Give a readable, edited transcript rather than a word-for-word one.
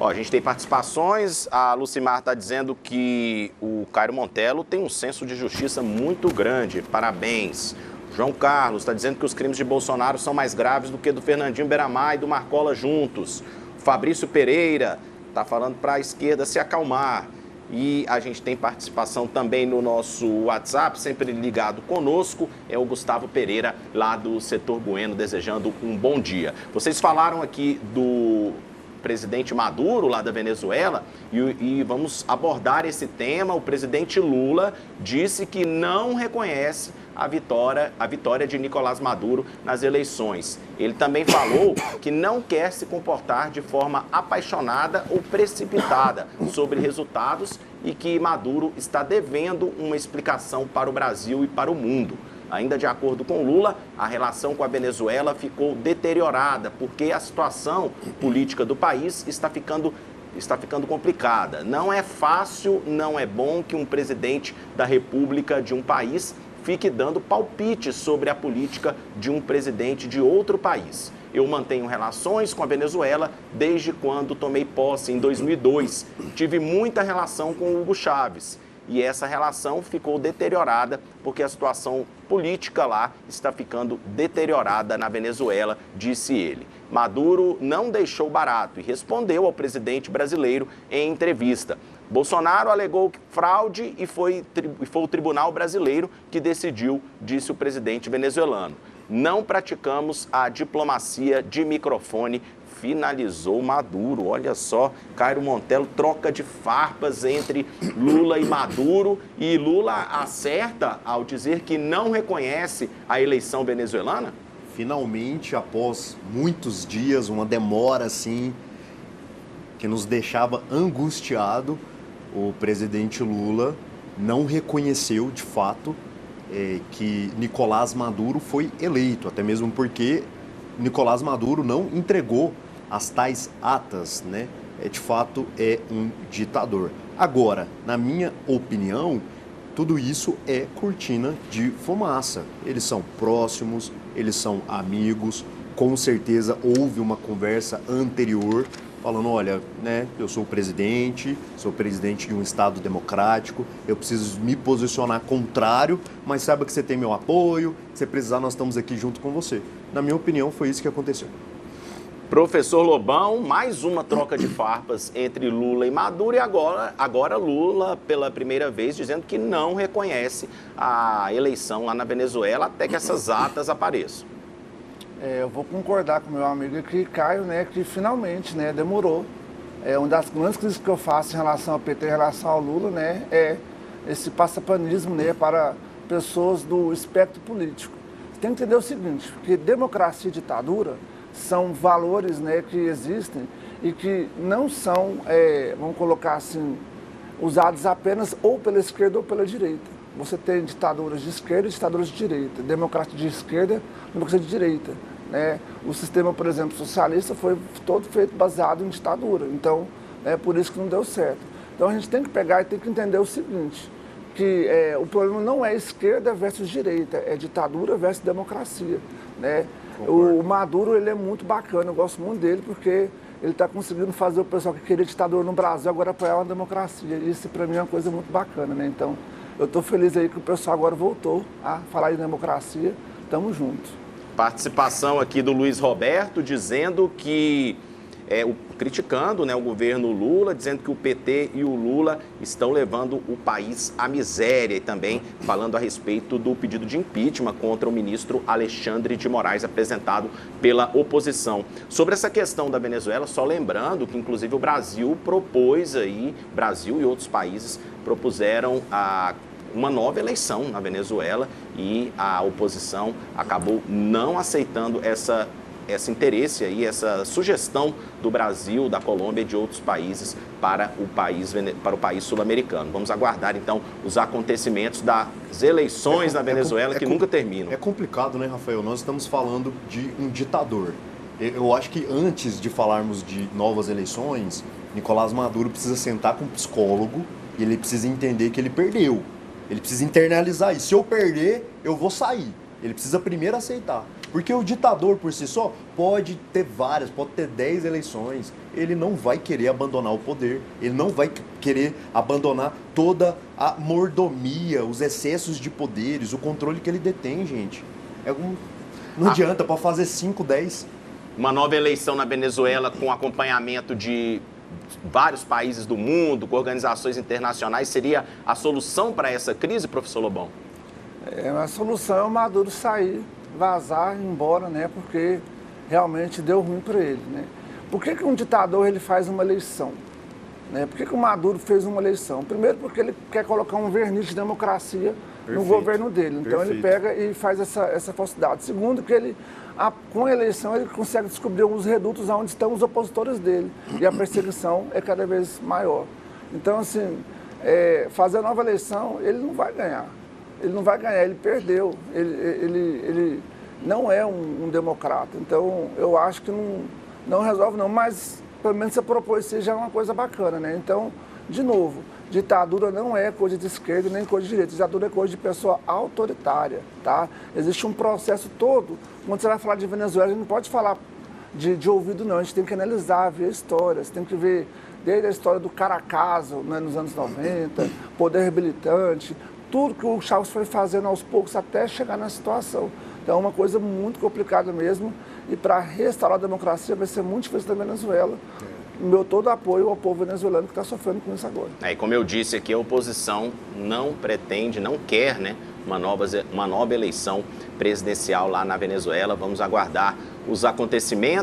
Ó, a gente tem participações, a Lucimar está dizendo que o Cairo Montelo tem um senso de justiça muito grande, parabéns. João Carlos está dizendo que os crimes de Bolsonaro são mais graves do que do Fernandinho Beiramar e do Marcola juntos. Fabrício Pereira está falando para a esquerda se acalmar. E a gente tem participação também no nosso WhatsApp, sempre ligado conosco, é o Gustavo Pereira, lá do Setor Bueno, desejando um bom dia. Vocês falaram aqui do presidente Maduro, lá da Venezuela, e vamos abordar esse tema. O presidente Lula disse que não reconhece a vitória de Nicolás Maduro nas eleições. Ele também falou que não quer se comportar de forma apaixonada ou precipitada sobre resultados e que Maduro está devendo uma explicação para o Brasil e para o mundo. Ainda de acordo com Lula, a relação com a Venezuela ficou deteriorada porque a situação política do país está ficando complicada. Não é fácil, não é bom que um presidente da República de um país fique dando palpites sobre a política de um presidente de outro país. Eu mantenho relações com a Venezuela desde quando tomei posse, em 2002. Tive muita relação com o Hugo Chávez. E essa relação ficou deteriorada porque a situação política lá está ficando deteriorada na Venezuela, disse ele. Maduro não deixou barato e respondeu ao presidente brasileiro em entrevista. Bolsonaro alegou fraude e foi o Tribunal Brasileiro que decidiu, disse o presidente venezuelano. Não praticamos a diplomacia de microfone, finalizou Maduro. Olha só, Cairo Montelo, troca de farpas entre Lula e Maduro, e Lula acerta ao dizer que não reconhece a eleição venezuelana? Finalmente, após muitos dias, uma demora assim, que nos deixava angustiado, o presidente Lula não reconheceu de fato que Nicolás Maduro foi eleito, até mesmo porque Nicolás Maduro não entregou as tais atas, né? De fato é um ditador. Agora, na minha opinião, tudo isso é cortina de fumaça. Eles são próximos, eles são amigos, com certeza houve uma conversa anterior falando, olha, né, eu sou presidente de um Estado democrático, eu preciso me posicionar contrário, mas saiba que você tem meu apoio, se você precisar, nós estamos aqui junto com você. Na minha opinião, foi isso que aconteceu. Professor Lobão, mais uma troca de farpas entre Lula e Maduro, e agora Lula, pela primeira vez, dizendo que não reconhece a eleição lá na Venezuela até que essas atas apareçam. Eu vou concordar com meu amigo aqui, Caio, né, que finalmente, né, demorou. Uma das grandes críticas que eu faço em relação ao PT, em relação ao Lula, né, é esse passapanismo, né, para pessoas do espectro político. Você tem que entender o seguinte, que democracia e ditadura são valores, né, que existem e que não são, vamos colocar assim, usados apenas ou pela esquerda ou pela direita. Você tem ditaduras de esquerda e ditaduras de direita, democracia de esquerda, democracia de direita. Né? O sistema, por exemplo, socialista foi todo feito baseado em ditadura, então é por isso que não deu certo. Então a gente tem que pegar e tem que entender o seguinte, que o problema não é esquerda versus direita, é ditadura versus democracia. Né? O Maduro, ele é muito bacana, eu gosto muito dele porque ele está conseguindo fazer o pessoal que queria ditadura no Brasil agora apoiar uma democracia. Isso para mim é uma coisa muito bacana, né? Então eu estou feliz aí que o pessoal agora voltou a falar em democracia, tamo junto. Participação aqui do Luiz Roberto dizendo que, criticando, né, o governo Lula, dizendo que o PT e o Lula estão levando o país à miséria, e também falando a respeito do pedido de impeachment contra o ministro Alexandre de Moraes, apresentado pela oposição. Sobre essa questão da Venezuela, só lembrando que inclusive o Brasil propôs aí, Brasil e outros países propuseram uma nova eleição na Venezuela e a oposição acabou não aceitando esse interesse aí, essa sugestão do Brasil, da Colômbia e de outros países para o país sul-americano. Vamos aguardar então os acontecimentos das eleições na Venezuela que nunca terminam. É complicado, né, Rafael? Nós estamos falando de um ditador. Eu acho que antes de falarmos de novas eleições, Nicolás Maduro precisa sentar com um psicólogo e ele precisa entender que ele perdeu. Ele precisa internalizar isso. Se eu perder, eu vou sair. Ele precisa primeiro aceitar. Porque o ditador, por si só, pode ter 10 eleições. ele não vai querer abandonar o poder, ele não vai querer abandonar toda a mordomia, os excessos de poderes, o controle que ele detém, gente. Não adianta, para fazer 5, 10. Uma nova eleição na Venezuela com acompanhamento de vários países do mundo, com organizações internacionais, seria a solução para essa crise, professor Lobão? A solução é o Maduro sair, vazar, ir embora, né? Porque realmente deu ruim para ele, né? Por que um ditador ele faz uma eleição? Né? Por que o Maduro fez uma eleição? Primeiro porque ele quer colocar um verniz de democracia no governo dele. Então ele pega e faz essa falsidade. Segundo que ele, com a eleição, ele consegue descobrir os redutos onde estão os opositores dele. E a perseguição é cada vez maior. Então, assim, fazer a nova eleição, ele não vai ganhar. Ele não vai ganhar, ele perdeu. Ele não é um democrata. Então, eu acho que não resolve não, mas pelo menos você propôs isso já é uma coisa bacana, né? Então, de novo, ditadura não é coisa de esquerda nem coisa de direita, ditadura é coisa de pessoa autoritária, tá? Existe um processo todo, quando você vai falar de Venezuela, a gente não pode falar de ouvido não, a gente tem que analisar, ver a história, você tem que ver desde a história do Caracaso, né, nos anos 90, poder habilitante, tudo que o Chávez foi fazendo aos poucos até chegar na situação. Então é uma coisa muito complicada mesmo e para restaurar a democracia vai ser muito difícil na Venezuela. Meu todo apoio ao povo venezuelano que está sofrendo com isso agora. E como eu disse aqui, a oposição não pretende, não quer, né, uma nova eleição presidencial lá na Venezuela. Vamos aguardar os acontecimentos.